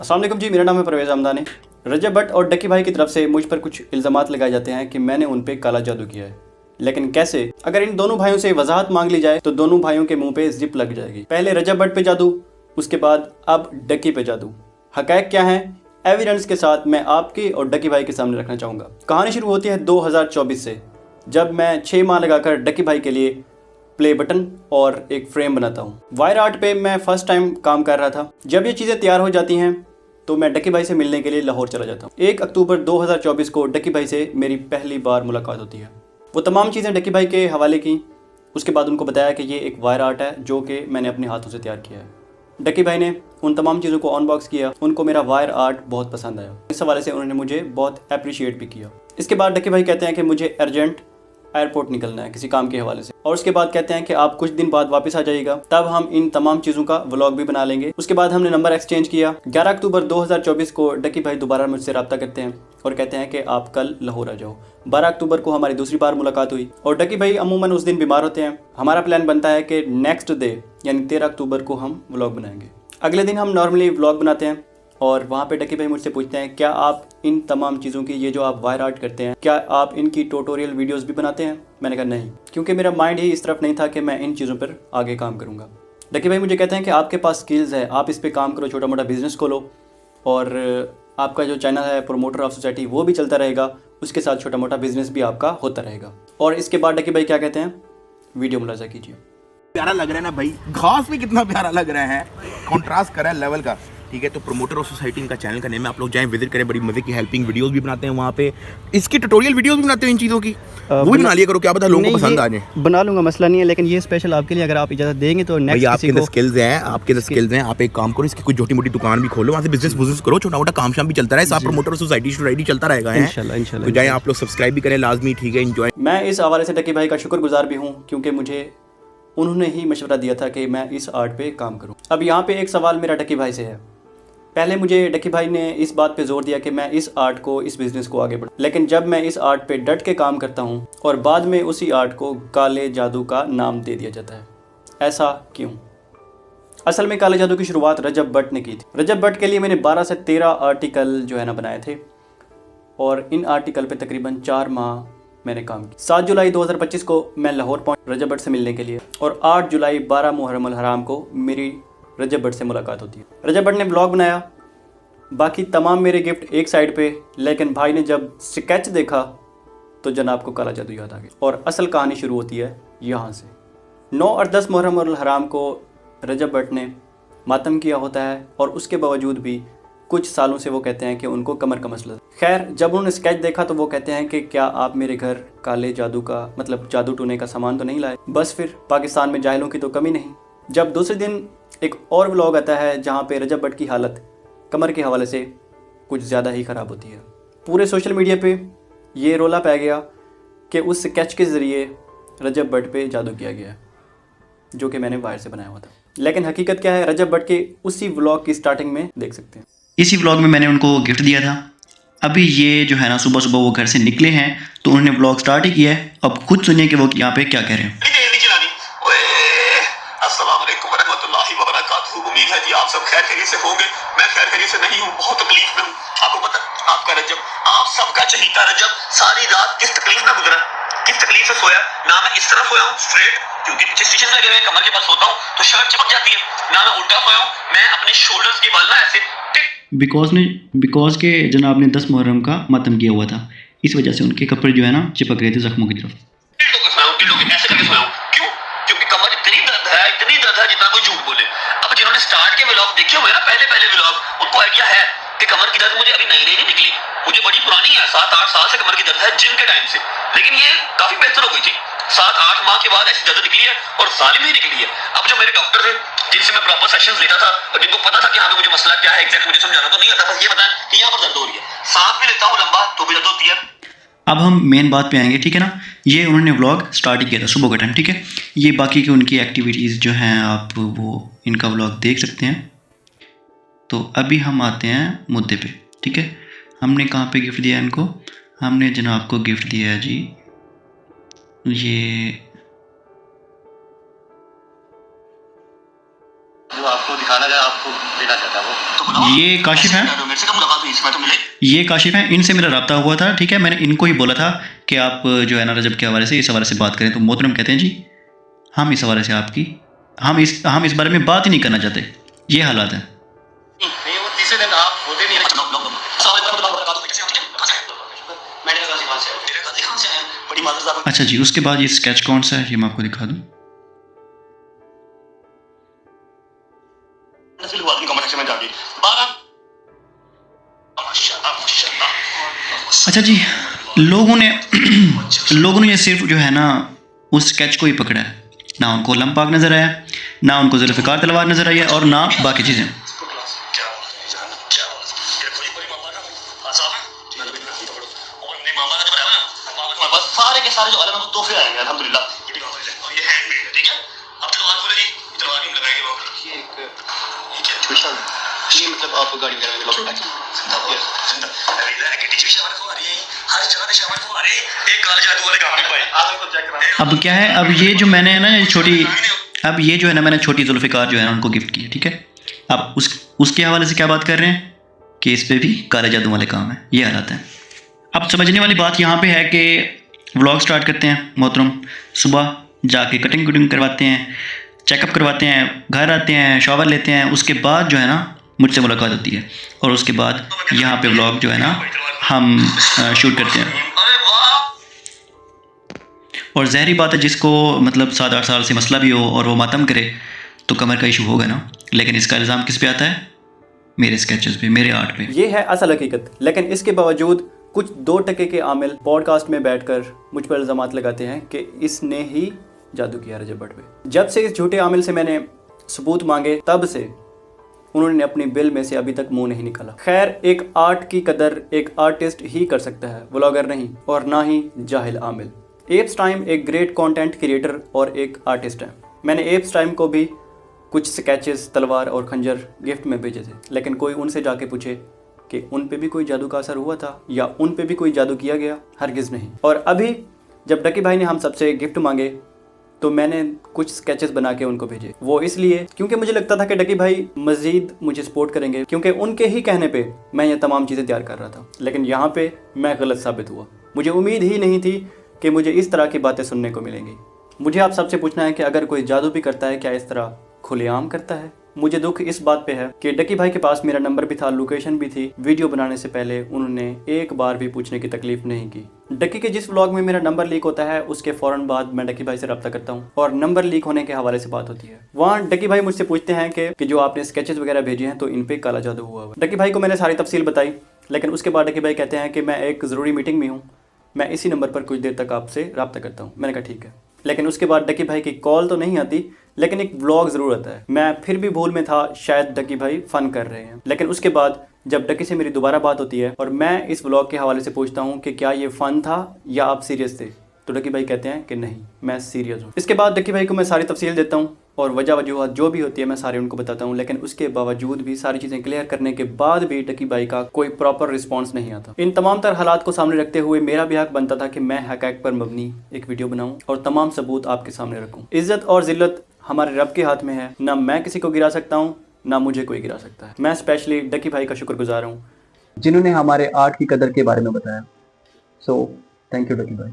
अस्सलाम वालेकुम जी, मेरा नाम है परवेज़ हमदानी। रजब भट्ट और डक्की भाई की तरफ से मुझ पर कुछ इल्ज़ामात लगाए जाते हैं कि मैंने उन पे काला जादू किया है, लेकिन कैसे? अगर इन दोनों भाइयों से वजाहत मांग ली जाए तो दोनों भाइयों के मुंह पे जिप लग जाएगी। पहले रजब भट्ट पे जादू, उसके बाद अब डक्की पे जादू। हक़ाइक़ क्या है, एविडेंस के साथ मैं आपके और डक्की भाई के सामने रखना चाहूँगा। कहानी शुरू होती है 2024 से, जब मैं 6 माह लगाकर डक्की भाई के लिए प्ले बटन और एक फ्रेम बनाता हूँ। वायर आर्ट पे मैं फर्स्ट टाइम काम कर रहा था। जब ये चीज़ें तैयार हो जाती हैं तो मैं डक्की भाई से मिलने के लिए लाहौर चला जाता हूँ। 1 अक्टूबर 2024 को डक्की भाई से मेरी पहली बार मुलाकात होती है। वो तमाम चीज़ें डक्की भाई के हवाले की। उसके बाद उनको बताया कि ये एक वायर आर्ट है जो कि मैंने अपने हाथों से तैयार किया है। डक्की भाई ने उन तमाम चीज़ों को अनबॉक्स किया। उनको मेरा वायर आर्ट बहुत पसंद आया। इस हवाले से उन्होंने मुझे बहुत अप्रिशिएट भी किया। इसके बाद डक्की भाई कहते हैं कि मुझे अर्जेंट एयरपोर्ट निकलना है किसी काम के हवाले से, और उसके बाद कहते हैं कि आप कुछ दिन बाद वापस आ जाइएगा, तब हम इन तमाम चीज़ों का व्लॉग भी बना लेंगे। उसके बाद हमने नंबर एक्सचेंज किया। 11 अक्टूबर 2024 को डक्की भाई दोबारा मुझसे रब्ता करते हैं और कहते हैं कि आप कल लाहौर आ जाओ। 12 अक्टूबर को हमारी दूसरी बार मुलाकात हुई और डक्की भाई अमूमन उस दिन बीमार होते हैं। हमारा प्लान बनता है कि नेक्स्ट डे यानी 13 अक्टूबर को हम व्लॉग बनाएंगे। अगले दिन हम नॉर्मली व्लॉग बनाते हैं और वहाँ पे डक्की भाई मुझसे पूछते हैं, क्या आप इन तमाम चीज़ों की, ये जो आप वायर आर्ट करते हैं, क्या आप इनकी ट्यूटोरियल वीडियोस भी बनाते हैं? मैंने कहा नहीं, क्योंकि मेरा माइंड ही इस तरफ नहीं था कि मैं इन चीज़ों पर आगे काम करूँगा। डक्की भाई मुझे कहते हैं कि आपके पास स्किल्स है, आप इस पर काम करो, छोटा मोटा बिजनेस खोलो और आपका जो चैनल है प्रोमोटर ऑफ सोसाइटी वो भी चलता रहेगा, उसके साथ छोटा मोटा बिजनेस भी आपका होता रहेगा। और इसके बाद डक्की भाई क्या कहते हैं, वीडियो मुलाजा कीजिए। प्यारा लग रहा है ना भाई, घास भी कितना प्यारा लग रहा है, कंट्रास्ट कर रहा है लेवल का। ठीक है, तो प्रोमोटर ऑफ सोसाइटी इनका चैनल का नेम है, आप लोग जाएं विजिट करें। बड़ी मजे की हेल्पिंग वीडियोस भी बनाते हैं वहाँ पे, इसकी ट्यूटोरियल वीडियोस भी बनाते हैं इन चीज़ों की, वो भी बना लिया करो, क्या पता लोगों को पसंद आ जाए। बना लूंगा, मसला नहीं है, लेकिन ये स्पेशल आपके लिए, अगर आप इजाज़त देंगे तो नेक्स्ट आपके अंदर स्किल्स हैं, आपके अंदर स्किल्स हैं, आप एक काम करो, इसकी कोई छोटी मोटी दुकान भी खोलो, वहाँ से बिजनेस करो, छोटा मोटा काम शाम भी चलता रहे, साथ प्रोमोटर ऑफ सोसाइटी चलता रहेगा। इंशाल्लाह तो जाएं आप लोग, सब्सक्राइब भी करें लाजमी। ठीक है, एंजॉय। मैं इस हवाले से डक्की भाई का शुक्रगुजार भी हूँ, क्योंकि मुझे उन्होंने ही मशवरा दिया था कि मैं इस आर्ट पे काम करूं। अब यहाँ पे एक सवाल मेरा डक्की भाई से है। पहले मुझे डक्की भाई ने इस बात पे जोर दिया कि मैं इस आर्ट को, इस बिज़नेस को आगे बढ़ाऊं, लेकिन जब मैं इस आर्ट पे डट के काम करता हूँ और बाद में उसी आर्ट को काले जादू का नाम दे दिया जाता है, ऐसा क्यों? असल में काले जादू की शुरुआत रजब भट्ट ने की थी। रजब भट्ट के लिए मैंने 12 से 13 आर्टिकल जो है ना बनाए थे और इन आर्टिकल पे तकरीबन 4 माह मैंने काम किया। 7 जुलाई 2025 को मैं लाहौर पहुंचा रजब भट्ट से मिलने के लिए और 8 जुलाई 12 मुहर्रम अल हराम को मेरी रजब भट्ट से मुलाकात होती है। रजब भट्ट ने ब्लॉग बनाया, बाकी तमाम मेरे गिफ्ट एक साइड पे, लेकिन भाई ने जब स्केच देखा तो जनाब को काला जादू याद आ गया और असल कहानी शुरू होती है यहाँ से। 9 और 10 मुहर्रम अल हराम को रजब भट्ट ने मातम किया होता है और उसके बावजूद भी कुछ सालों से वो कहते हैं कि उनको कमर का मसला। खैर, जब उन्होंने स्केच देखा तो वो कहते हैं कि क्या आप मेरे घर काले जादू का, मतलब जादू टूने का सामान तो नहीं लाए? बस फिर पाकिस्तान में जाहिलों की तो कमी नहीं। जब दूसरे दिन एक और व्लॉग आता है जहाँ पे रजब भट्ट की हालत कमर के हवाले से कुछ ज़्यादा ही ख़राब होती है। पूरे सोशल मीडिया पे ये रोला पै गया कि उस स्केच के ज़रिए रजब भट्ट पे जादू किया गया, जो कि मैंने वायर से बनाया हुआ था। लेकिन हकीकत क्या है, रजब भट्ट के उसी व्लॉग की स्टार्टिंग में देख सकते हैं। इसी व्लॉग में मैंने उनको गिफ्ट दिया था। अभी ये जो है ना, सुबह सुबह वो घर से निकले हैं तो उन्होंने व्लॉग स्टार्ट ही किया है। अब खुद सुनिए कि वो यहाँ पे क्या कह रहे हैं। उम्मीद है कि आप सब खैर खैरियत से होंगे। मैं खैर खैरियत से नहीं हूँ, बहुत तकलीफ में हूँ। आपको पता, आपका रजब, आप सबका चहीता रजब सारी रात किस तकलीफ में गुजरा, किस तकलीफ से सोया। ना मैं इस तरह सोया हूँ स्ट्रेट, क्योंकि पीछे स्टिचेस लगे हुए कमर के पास सोता हूँ तो शर्ट चिपक जाती है, ना मैं उल्टा सोया हूँ, मैं अपने शोल्डर्स के बल ना ऐसे बिकॉज के जनाब ने 10 मुहर्रम का मातम किया हुआ था, इस वजह से उनके कपड़े जो है ना चिपक रहे थे जख्मों की तरफ। टिल्डो के ऐसे करके सोया हूँ। क्यों? क्योंकि कमर इतनी दर्द है जितना कोई झूठ बोले। अब जिन्होंने स्टार्ट के व्लॉग देखे हुए ना, पहले व्लॉग, उनको आइडिया है कि कमर की दर्द मुझे अभी नई नहीं निकली, मुझे बड़ी पुरानी है, 7-8 साल से कमर की दर्द है जिम के टाइम से, लेकिन ये काफी बेहतर हो गई थी। 7-8 माह के बाद ऐसी दर्द निकली है और जालिम ही निकली है। अब जो मेरे डॉक्टर थे जिनसे मैं प्रॉपर सेशंस लेता था और जिनको पता था कि हाँ मुझे मसला क्या है एग्जैक्ट मुझे समझाना तो नहीं आता, बस ये बताएं कि यहाँ पर दर्द हो रही है, सांस भी लेता हूँ लंबा तो भी दर्द होती है। अब हम मेन बात पे आएंगे, ठीक है ना। ये उन्होंने व्लॉग स्टार्ट किया था सुबह का टाइम, ठीक है। ये बाकी की उनकी एक्टिविटीज़ जो हैं आप वो इनका व्लॉग देख सकते हैं। तो अभी हम आते हैं मुद्दे पे, ठीक है। हमने कहाँ पे गिफ्ट दिया इनको? हमने जनाब को गिफ्ट दिया है जी ये जो आपको दिखाना है, आपको देना चाहता है वो तो ये काशिफ हैं, मेरे से कब मुलाकात हुई? मैं तो मिले। ये काशिफ हैं, इनसे मेरा रब्ता हुआ था, ठीक है। मैंने इनको ही बोला था कि आप जो है ना रजब के हवाले से इस हवाले से बात करें, तो मोहतरम कहते हैं जी हम इस हवाले से आपकी हम इस बारे में बात ही नहीं करना चाहते। ये हालात है। नहीं, वो तीसरे दिन आप होते नहीं हैं। बड़ी माजरत। अच्छा जी, उसके बाद ये स्केच कौन सा है ये मैं आपको दिखा दूँ। अच्छा जी, लोगों ने ये सिर्फ जो है ना उस स्केच को ही पकड़ा है, ना उनको लंपाक नज़र आया, ना उनको जुल्फ़िकार तलवार नज़र आई है, और ना बाकी चीज़ें। सारे के सारे जो आलम है तोहफे आएंगे अल्हम्दुलिल्लाह। ये भी और ये हैंडमेड है, ठीक है। अब तलवार खोलेंगे, तलवार क्यों लगाएंगे वो? ये एक ये क्या स्पेशल, ये मतलब आप गाड़ी वगैरह में लॉक करके जिंदा अरे के टीवी शावर को आ रही है, हर जगह पे शावर को आ रही है। एक काले जादू वाले काम नहीं पाए। आज तो चेक करा। अब क्या है, अब ये जो मैंने ना अब ये जो है ना मैंने छोटी जुल्फ़िकार जो है ना उनको गिफ्ट की है, ठीक है। अब उसके हवाले से क्या बात कर रहे हैं कि इस पे भी काले जादू वाले काम है, ये हालात हैं। अब समझने वाली बात यहाँ पे है कि व्लॉग स्टार्ट करते हैं मोहतरम, सुबह जाके कटिंग कुटिंग करवाते हैं, चेकअप करवाते हैं, घर आते हैं, शॉवर लेते हैं, उसके बाद जो है ना मुझसे मुलाकात होती है, और उसके बाद यहाँ पे व्लॉग जो है ना हम शूट करते हैं। और ज़हरी बात है, जिसको मतलब 7-8 साल से मसला भी हो और वो मातम करे तो कमर का इशू होगा ना, लेकिन इसका इल्ज़ाम किस पे आता है? मेरे स्केचेस पे, मेरे आर्ट पे। ये है असल हकीकत। लेकिन इसके बावजूद कुछ 2 टके के आमिल पॉडकास्ट में बैठकर मुझ पर इल्ज़ामात लगाते हैं कि इसने ही जादू किया रजब भट्ट पे। जब से इस झूठे आमिल से मैंने सबूत मांगे तब से उन्होंने अपनी बिल में से अभी तक मुंह नहीं निकाला। खैर, एक आर्ट की कदर एक आर्टिस्ट ही कर सकता है, व्लॉगर नहीं, और ना ही जाहिल आमिल। एप्स टाइम एक ग्रेट कंटेंट क्रिएटर और एक आर्टिस्ट है। मैंने एप्स टाइम को भी कुछ स्केचेस, तलवार और खंजर गिफ्ट में भेजे थे, लेकिन कोई उनसे जाके पूछे कि उन पे भी कोई जादू का असर हुआ था या उन पे भी कोई जादू किया गया? हरगिज़ नहीं। और अभी जब डकी भाई ने हम सबसे गिफ्ट मांगे तो मैंने कुछ स्केचेस बना के उनको भेजे। वो इसलिए क्योंकि मुझे लगता था कि डकी भाई मज़ीद मुझे सपोर्ट करेंगे, क्योंकि उनके ही कहने पे मैं ये तमाम चीज़ें तैयार कर रहा था। लेकिन यहाँ पे मैं गलत साबित हुआ। मुझे उम्मीद ही नहीं थी कि मुझे इस तरह की बातें सुनने को मिलेंगी। मुझे आप सबसे पूछना है कि अगर कोई जादू भी करता है, क्या इस तरह खुलेआम करता है? मुझे दुख इस बात पे है कि डकी भाई के पास मेरा नंबर भी था, लोकेशन भी थी। वीडियो बनाने से पहले उन्होंने एक बार भी पूछने की तकलीफ नहीं की। डकी के जिस व्लॉग में मेरा नंबर लीक होता है उसके फ़ौरन बाद मैं डकी भाई से रब्ता करता हूँ और नंबर लीक होने के हवाले से बात होती है। वहाँ डकी भाई मुझसे पूछते हैं कि जो आपने स्केचेस वगैरह भेजे हैं तो इन पे काला जादू हुआ है। डकी भाई को मैंने सारी तफसील बताई, लेकिन उसके बाद डकी भाई कहते हैं कि मैं एक ज़रूरी मीटिंग में हूँ, मैं इसी नंबर पर कुछ देर तक आपसे रब्ता करता हूँ। मैंने कहा ठीक है। लेकिन उसके बाद डकी भाई की कॉल तो नहीं आती, लेकिन एक व्लॉग ज़रूर आता है। मैं फिर भी भूल में था, शायद डकी भाई फ़न कर रहे हैं। लेकिन उसके बाद जब डकी से मेरी दोबारा बात होती है और मैं इस व्लॉग के हवाले से पूछता हूँ कि क्या ये फ़न था या आप सीरियस थे, तो डकी भाई कहते हैं कि नहीं, मैं सीरियस हूँ। इसके बाद डकी भाई को मैं सारी तफसील देता हूँ और वजूहत जो भी होती है मैं सारे उनको बताता हूँ। लेकिन उसके बावजूद भी, सारी चीज़ें क्लियर करने के बाद भी डकी भाई का कोई प्रॉपर रिस्पॉन्स नहीं आता। इन तमाम तर हालात को सामने रखते हुए मेरा भी हक बनता था कि मैं हक़ाइक़ पर मबनी एक वीडियो बनाऊँ और तमाम सबूत आपके सामने रखूँ। इज़्ज़त और ज़िल्लत हमारे रब के हाथ में है, ना मैं किसी को गिरा सकता हूँ ना मुझे कोई गिरा सकता है। मैं स्पेशली डकी भाई का शुक्रगुजार हूँ जिन्होंने हमारे आर्ट की कदर के बारे में बताया। सो थैंक यू डकी भाई।